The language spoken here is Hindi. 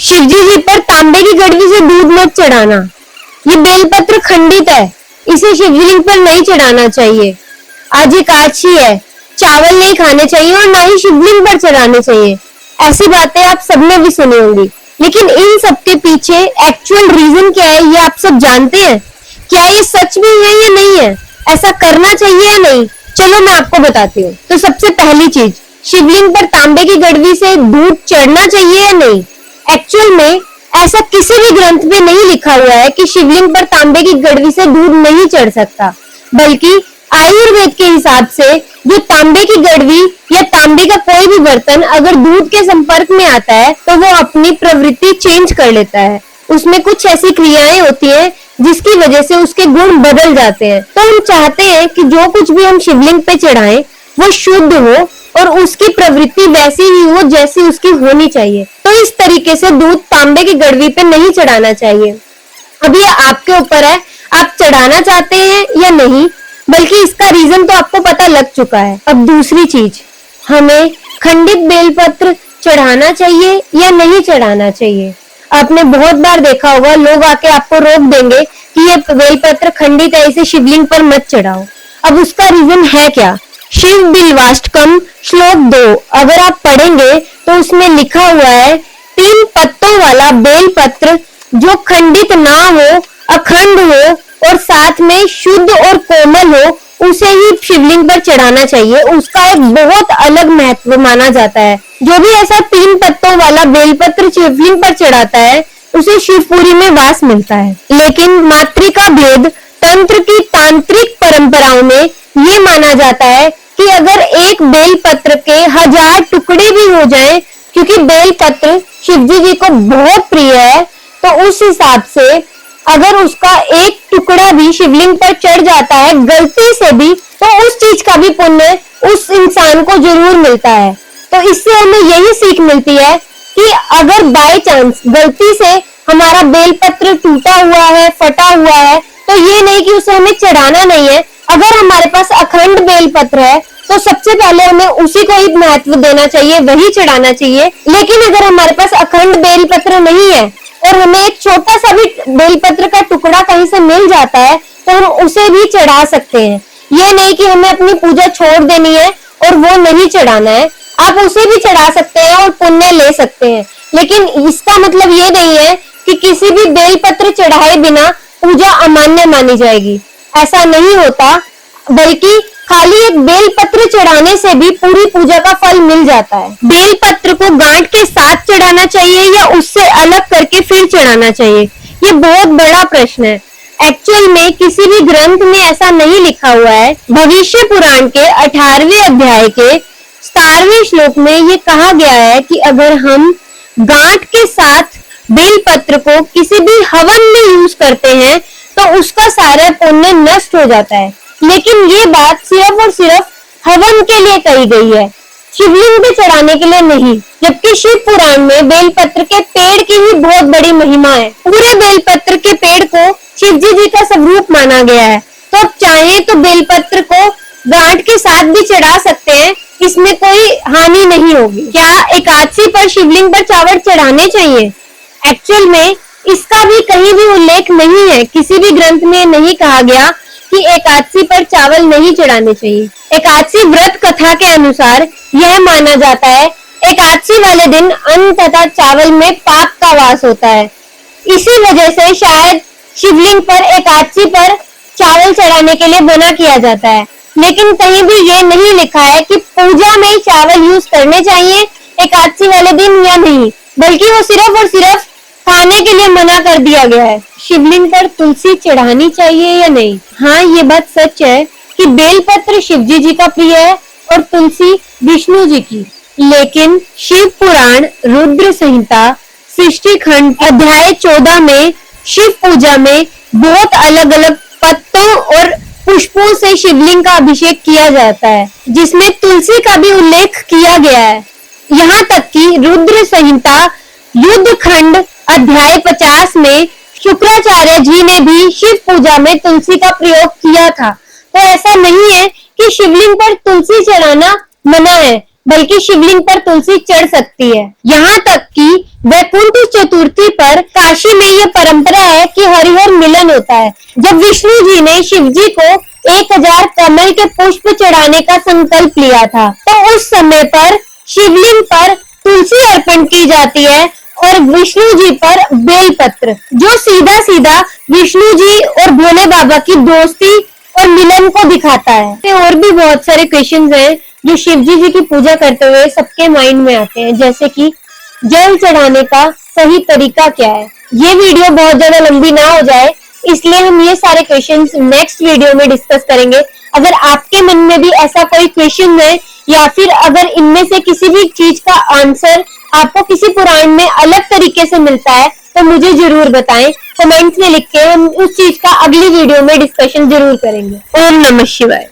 शिवजी जी पर तांबे की गड़वी से दूध मत चढ़ाना। ये बेलपत्र खंडित है, इसे शिवलिंग पर नहीं चढ़ाना चाहिए। आज एकादशी है, चावल नहीं खाने चाहिए और ना ही शिवलिंग पर चढ़ाने चाहिए। ऐसी बातें आप सबने भी सुनी होंगी, लेकिन इन सब के पीछे एक्चुअल रीजन क्या है ये आप सब जानते हैं? क्या ये सच भी है या नहीं है? ऐसा करना चाहिए या नहीं? चलो मैं आपको बताती हूँ। तो सबसे पहली चीज, शिवलिंग पर तांबे की गड़वी से दूध चढ़ना चाहिए या नहीं? एक्चुअल में ऐसा किसी भी ग्रंथ में नहीं लिखा हुआ है कि शिवलिंग पर तांबे की गड़वी से दूध नहीं चढ़ सकता, बल्कि आयुर्वेद के हिसाब से जो तांबे की गड़वी या तांबे का कोई भी बर्तन अगर दूध के संपर्क में आता है तो वो अपनी प्रवृत्ति चेंज कर लेता है। उसमें कुछ ऐसी क्रियाएं होती हैं जिसकी वजह से उसके गुण बदल जाते हैं। तो हम चाहते हैं कि जो कुछ भी हम शिवलिंग पे चढ़ाएं वो शुद्ध हो और उसकी प्रवृत्ति वैसी ही हो जैसी उसकी होनी चाहिए। तो इस तरीके से दूध तांबे की गड़वी पे नहीं चढ़ाना चाहिए। अब ये आपके ऊपर है, आप चढ़ाना चाहते हैं या नहीं, बल्कि इसका रीजन तो आपको पता लग चुका है। अब दूसरी चीज, हमें खंडित बेलपत्र चढ़ाना चाहिए या नहीं चढ़ाना चाहिए? आपने बहुत बार देखा होगा, लोग आके आपको रोक देंगे कि ये बेलपत्र खंडित है, इसे शिवलिंग पर मत चढ़ाओ। अब उसका रीजन है क्या? शिव बिल्वाष्टकम श्लोक 2 अगर आप पढ़ेंगे तो उसमें लिखा हुआ है, 3 पत्तों वाला बेलपत्र जो खंडित ना हो, अखंड हो और साथ में शुद्ध और कोमल हो, उसे ही शिवलिंग पर चढ़ाना चाहिए। उसका एक बहुत अलग महत्व माना जाता है। जो भी ऐसा 3 पत्तों वाला बेलपत्र शिवलिंग पर चढ़ाता है उसे शिवपुरी में वास मिलता है। लेकिन मातृका भेद तंत्र की तांत्रिक परंपराओं में ये माना जाता है कि अगर एक बेलपत्र के 1000 टुकड़े भी हो जाएं, क्योंकि बेलपत्र शिवजी जी को बहुत प्रिय है, तो उस हिसाब से अगर उसका एक टुकड़ा भी शिवलिंग पर चढ़ जाता है गलती से भी, तो उस चीज का भी पुण्य उस इंसान को जरूर मिलता है। तो इससे हमें यही सीख मिलती है कि अगर बाय चांस गलती से हमारा बेलपत्र टूटा हुआ है, फटा हुआ है, तो ये नहीं कि उसे हमें चढ़ाना नहीं है। अगर हमारे पास अखंड बेलपत्र है तो सबसे पहले हमें उसी को ही महत्व देना चाहिए, वही चढ़ाना चाहिए। लेकिन अगर हमारे पास अखंड बेलपत्र नहीं है और हमें एक छोटा सा भी बेलपत्र का टुकड़ा कहीं से मिल जाता है तो हम उसे भी चढ़ा सकते हैं। ये नहीं कि हमें अपनी पूजा छोड़ देनी है और वो नहीं चढ़ाना है। आप उसे भी चढ़ा सकते हैं और पुण्य ले सकते हैं, लेकिन इसका मतलब ये नहीं है कि किसी भी बेलपत्र चढ़ाए बिना पूजा अमान्य मानी जाएगी। ऐसा नहीं होता, बल्कि खाली एक बेलपत्र चढ़ाने से भी पूरी पूजा का फल मिल जाता है। बेलपत्र को गांठ के साथ चढ़ाना चाहिए या उससे अलग करके फिर चढ़ाना चाहिए? ये बहुत बड़ा प्रश्न है। एक्चुअल में किसी भी ग्रंथ में ऐसा नहीं लिखा हुआ है। भविष्य पुराण के 18वें अध्याय के 17वें श्लोक में ये कहा गया है कि अगर हम गांठ के साथ बेलपत्र को किसी भी हवन में यूज करते हैं तो उसका सारा पुण्य नष्ट हो जाता है। लेकिन ये बात सिर्फ और सिर्फ हवन के लिए कही गई है, शिवलिंग पे चढ़ाने के लिए नहीं। जबकि शिव पुराण में बेलपत्र के पेड़ की ही बहुत बड़ी महिमा है। पूरे बेलपत्र के पेड़ को शिवजी जी का स्वरूप माना गया है। तो अब चाहे तो बेलपत्र को गांठ के साथ भी चढ़ा सकते हैं, इसमें कोई हानि नहीं होगी। क्या एकादशी पर शिवलिंग पर चावल चढ़ाने चाहिए? एक्चुअल में इसका भी कहीं भी उल्लेख नहीं है। किसी भी ग्रंथ में नहीं कहा गया कि एकादशी पर चावल नहीं चढ़ाने चाहिए। एकादशी व्रत कथा के अनुसार यह माना जाता है, एकादशी वाले दिन अन्न तथा चावल में पाप का वास होता है। इसी वजह से शायद शिवलिंग पर एकादशी पर चावल चढ़ाने के लिए मना किया जाता है। लेकिन कहीं भी ये नहीं लिखा है कि पूजा में चावल यूज करने चाहिए एकादशी वाले दिन या नहीं, बल्कि वो सिर्फ और सिर्फ खाने के लिए मना कर दिया गया है। शिवलिंग पर तुलसी चढ़ानी चाहिए या नहीं? हाँ, ये बात सच है कि बेलपत्र शिवजी जी का प्रिय है और तुलसी विष्णु जी की। लेकिन शिव पुराण रुद्र संहिता सृष्टि खंड अध्याय 14 में शिव पूजा में बहुत अलग अलग पत्तों और पुष्पों से शिवलिंग का अभिषेक किया जाता है, जिसमें तुलसी का भी उल्लेख किया गया है। यहाँ तक कि रुद्र संहिता युद्ध खंड अध्याय 50 में शुक्राचार्य जी ने भी शिव पूजा में तुलसी का प्रयोग किया था। तो ऐसा नहीं है कि शिवलिंग पर तुलसी चढ़ाना मना है, बल्कि शिवलिंग पर तुलसी चढ़ सकती है। यहाँ तक कि वैकुंठ चतुर्थी पर काशी में ये परंपरा है कि हरिहर मिलन होता है। जब विष्णु जी ने शिव जी को 1000 कमल के पुष्प चढ़ाने का संकल्प लिया था, तो उस समय पर शिवलिंग पर तुलसी अर्पण की जाती है और विष्णु जी पर बेलपत्र, जो सीधा सीधा विष्णु जी और भोले बाबा की दोस्ती और मिलन को दिखाता है। और भी बहुत सारे क्वेश्चंस हैं जो शिव जी की पूजा करते हुए सबके माइंड में आते हैं, जैसे कि जल चढ़ाने का सही तरीका क्या है। ये वीडियो बहुत ज्यादा लंबी ना हो जाए, इसलिए हम ये सारे क्वेश्चंस नेक्स्ट वीडियो में डिस्कस करेंगे। अगर आपके मन में भी ऐसा कोई क्वेश्चन है या फिर अगर इनमें से किसी भी चीज का आंसर आपको किसी पुराण में अलग तरीके से मिलता है तो मुझे जरूर बताएं। कमेंट्स में लिख के हम उस चीज का अगली वीडियो में डिस्कशन जरूर करेंगे। ओम नमः शिवाय।